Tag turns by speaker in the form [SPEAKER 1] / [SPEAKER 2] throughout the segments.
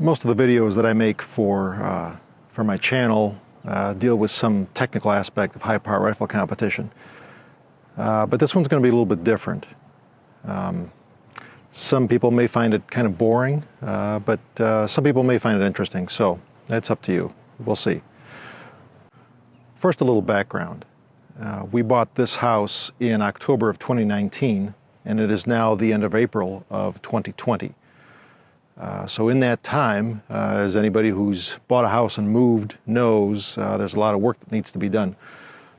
[SPEAKER 1] Most of the videos that I make for my channel deal with some technical aspect of high-power rifle competition. But this one's going to be a little bit different. Some people may find it kind of boring, but some people may find it interesting, so that's up to you. We'll see. First, a little background. We bought this house in October of 2019, and it is now the end of April of 2020. So in that time, as anybody who's bought a house and moved knows, there's a lot of work that needs to be done.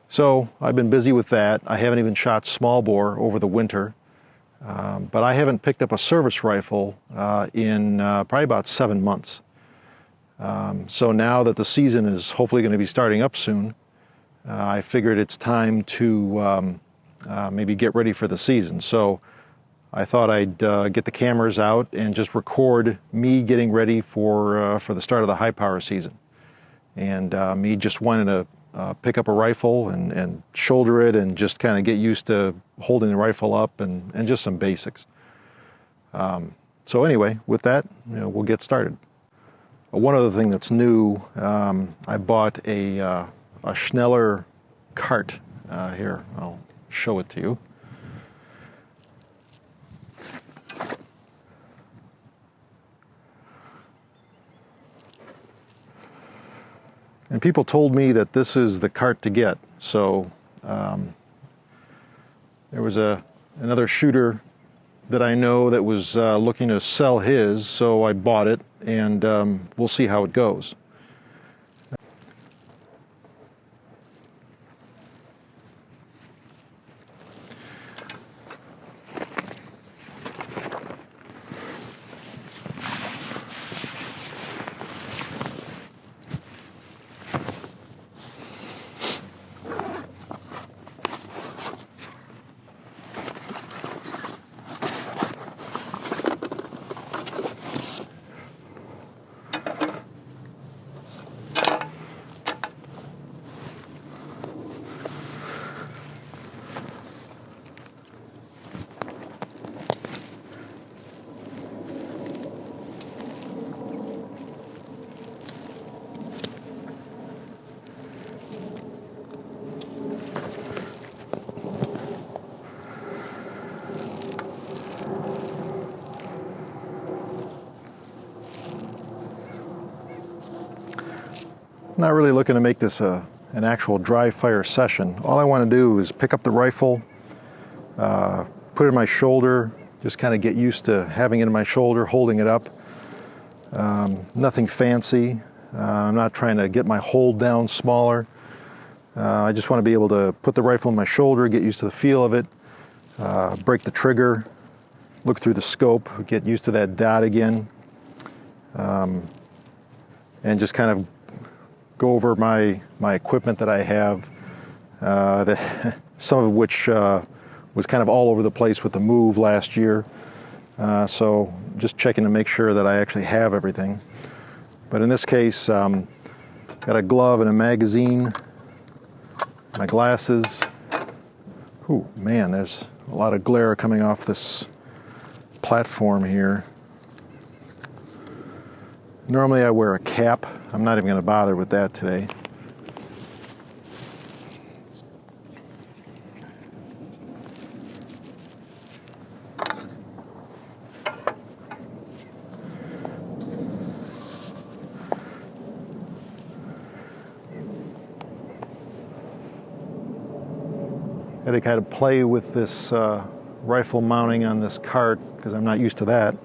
[SPEAKER 1] So I've been busy with that. I haven't even shot small bore over the winter, but I haven't picked up a service rifle in probably about 7 months. So now that the season is hopefully going to be starting up soon, I figured it's time to maybe get ready for the season. So I thought I'd get the cameras out and just record me getting ready for the start of the high power season. And me just wanting to pick up a rifle and shoulder it and just kind of get used to holding the rifle up and just some basics. So anyway, with that, we'll get started. One other thing that's new, I bought a Schneller cart. Here, I'll show it to you. And people told me that this is the cart to get. So there was another shooter that I know that was looking to sell his, so I bought it, and we'll see how it goes. Not really looking to make this an actual dry fire session. All I want to do is pick up the rifle, put it in my shoulder, just kind of get used to having it in my shoulder, holding it up. Nothing fancy. I'm not trying to get my hold down smaller. I just want to be able to put the rifle in my shoulder, get used to the feel of it, break the trigger, look through the scope, get used to that dot again, and just kind of go over my equipment that I have, some of which was kind of all over the place with the move last year. So just checking to make sure that I actually have everything. But in this case, got a glove and a magazine, my glasses. Ooh, man, there's a lot of glare coming off this platform here. Normally I wear a cap. I'm not even going to bother with that today. Got to kind of play with this rifle mounting on this cart because I'm not used to that.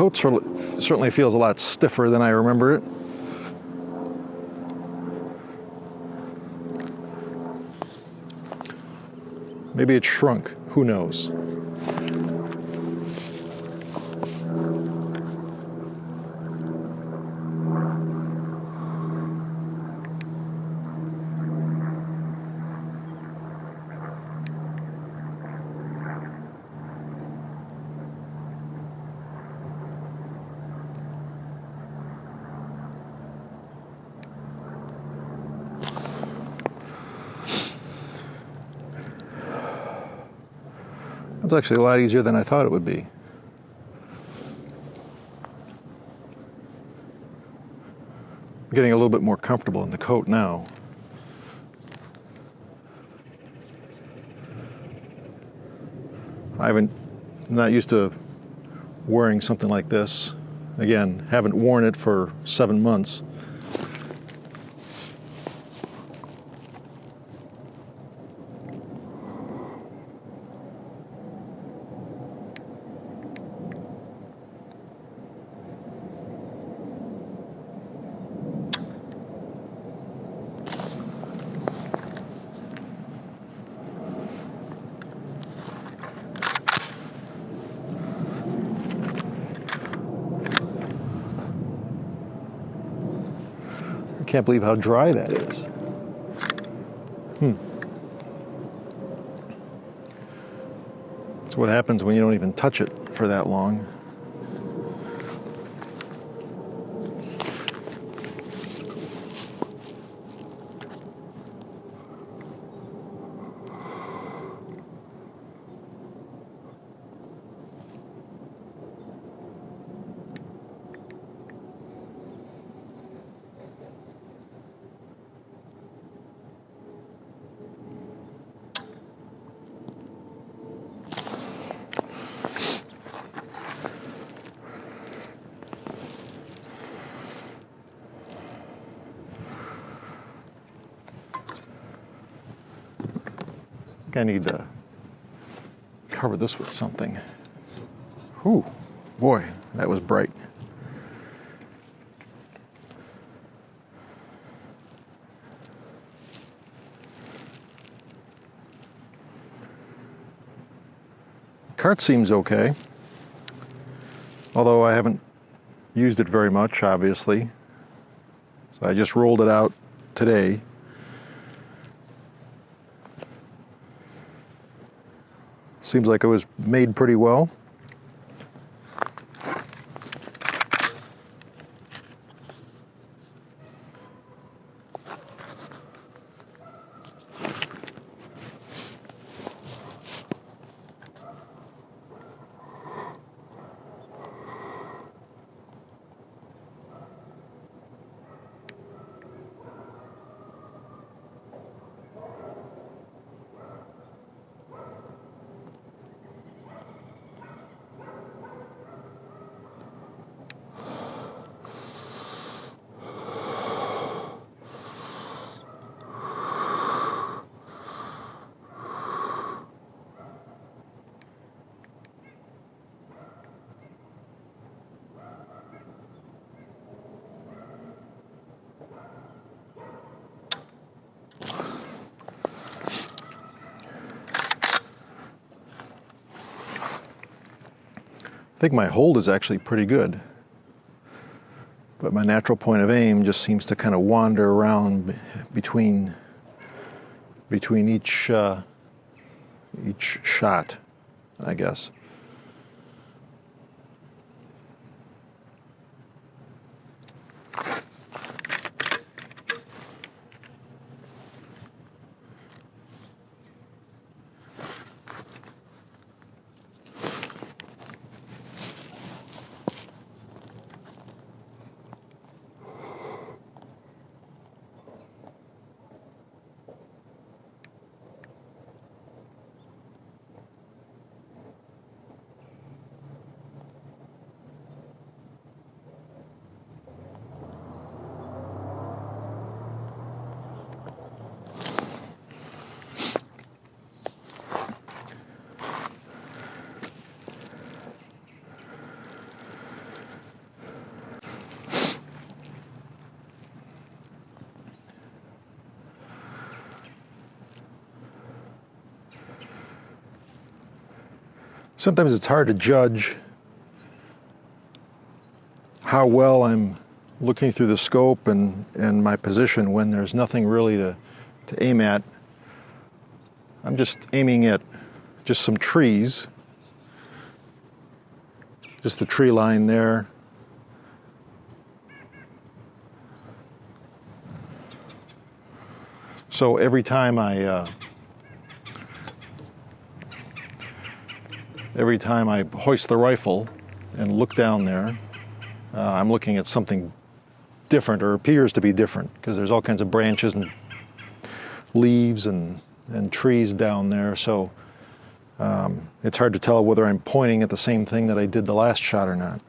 [SPEAKER 1] coat certainly feels a lot stiffer than I remember it. Maybe it shrunk, who knows? It's actually a lot easier than I thought it would be. I'm getting a little bit more comfortable in the coat now. I'm not used to wearing something like this. Again, haven't worn it for 7 months. I can't believe how dry that is. That's what happens when you don't even touch it for that long. I think I need to cover this with something. Whew, boy, that was bright. Cart seems okay, although I haven't used it very much, obviously. So I just rolled it out today. Seems like it was made pretty well. I think my hold is actually pretty good, but my natural point of aim just seems to kind of wander around between each shot, I guess. Sometimes it's hard to judge how well I'm looking through the scope and my position when there's nothing really to aim at. I'm just aiming at just some trees, just the tree line there. So every time I hoist the rifle and look down there, I'm looking at something different, or appears to be different, because there's all kinds of branches and leaves and trees down there. So it's hard to tell whether I'm pointing at the same thing that I did the last shot or not.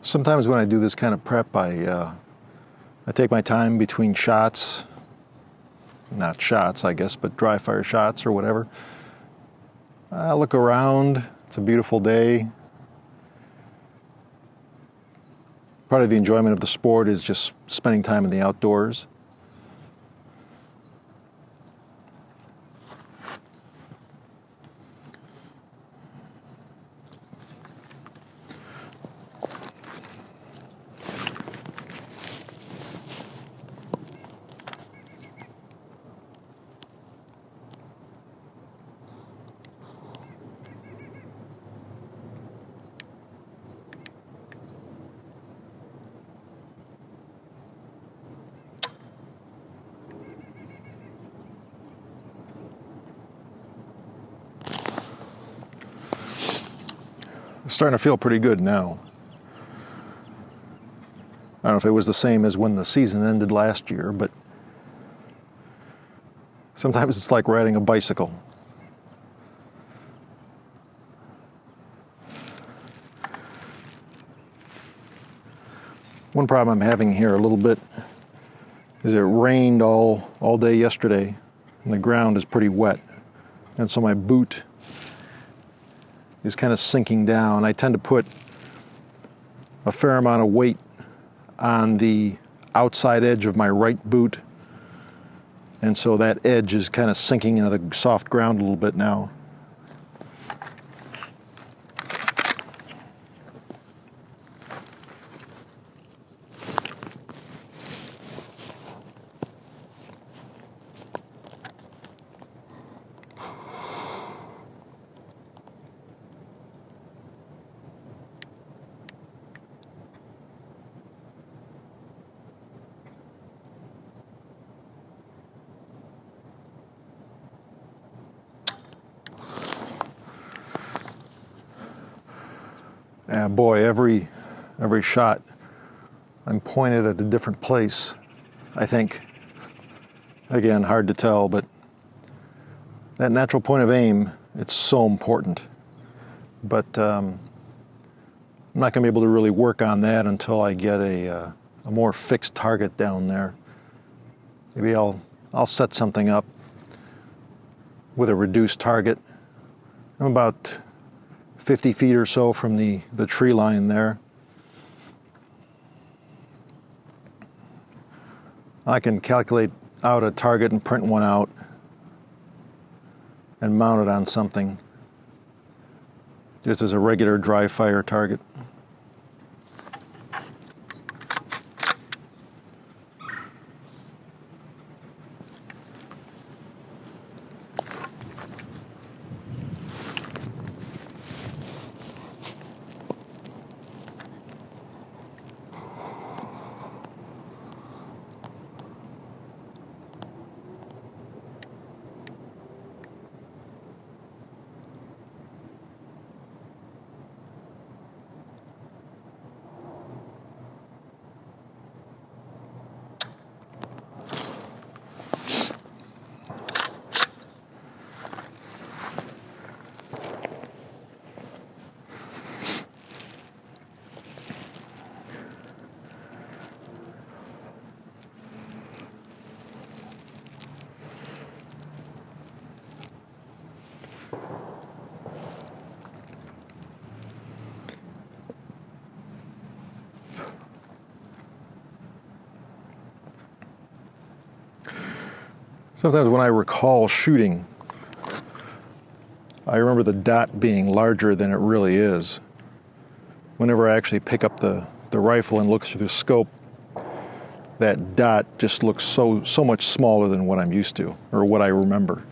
[SPEAKER 1] Sometimes when I do this kind of prep, I take my time between shots, not shots, I guess, but dry fire shots or whatever. I look around. It's a beautiful day. Part of the enjoyment of the sport is just spending time in the outdoors. It's starting to feel pretty good now. I don't know if it was the same as when the season ended last year, but sometimes it's like riding a bicycle. One problem I'm having here a little bit is it rained all day yesterday, and the ground is pretty wet. And so my boot is kind of sinking down. I tend to put a fair amount of weight on the outside edge of my right boot, and so that edge is kind of sinking into the soft ground a little bit now. Boy, every shot I'm pointed at a different place, I think. Again, hard to tell, but that natural point of aim, it's so important. But I'm not going to be able to really work on that until I get a more fixed target down there. Maybe I'll set something up with a reduced target. I'm about 50 feet or so from the tree line there. I can calculate out a target and print one out and mount it on something, just as a regular dry fire target. Sometimes when I recall shooting, I remember the dot being larger than it really is. Whenever I actually pick up the rifle and look through the scope, that dot just looks so much smaller than what I'm used to, or what I remember.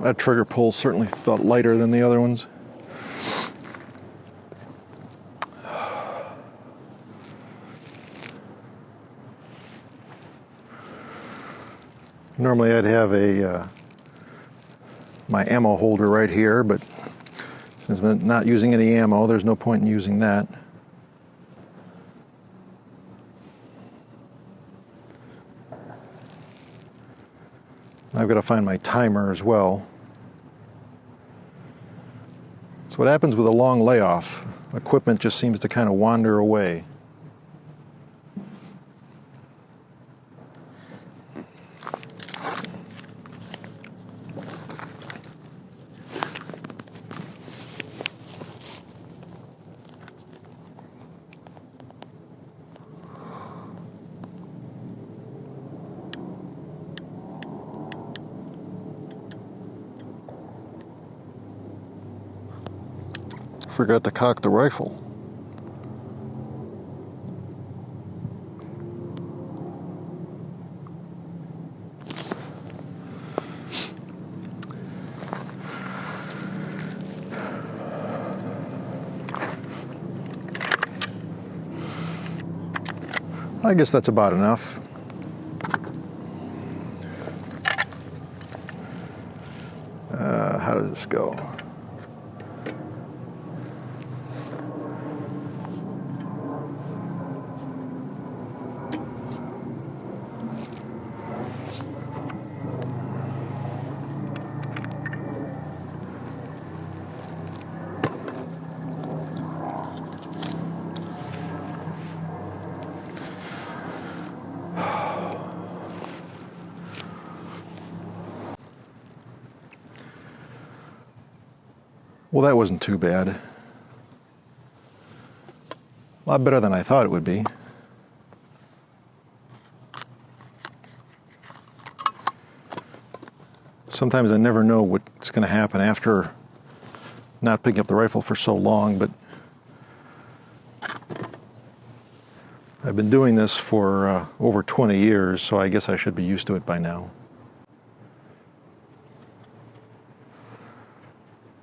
[SPEAKER 1] That trigger pull certainly felt lighter than the other ones. Normally I'd have my ammo holder right here, but since I'm not using any ammo, there's no point in using that. I've got to find my timer as well. So what happens with a long layoff, equipment just seems to kind of wander away. Forgot to cock the rifle. I guess that's about enough. How does this go? Well, that wasn't too bad. A lot better than I thought it would be. sometimes I never know what's going to happen after not picking up the rifle for so long, but I've been doing this for over 20 years, so I guess I should be used to it by now.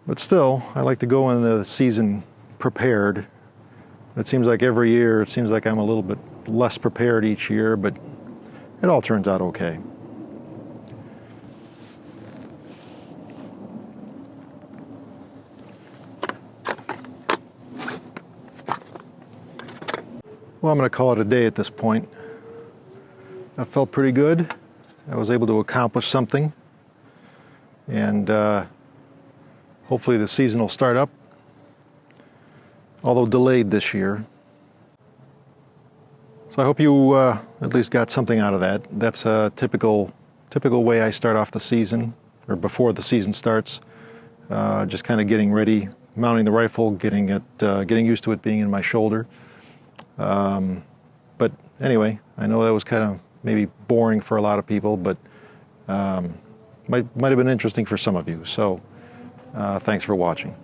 [SPEAKER 1] But still, I like to go into the season prepared. It seems like every year, it seems like I'm a little bit less prepared each year, but it all turns out okay. Well, I'm going to call it a day at this point. That felt pretty good. I was able to accomplish something, and hopefully the season will start up, although delayed this year. So I hope you at least got something out of that. That's a typical way I start off the season, or before the season starts. Just kind of getting ready, mounting the rifle, getting used to it being in my shoulder. But anyway, I know that was kind of maybe boring for a lot of people, but might have been interesting for some of you. So thanks for watching.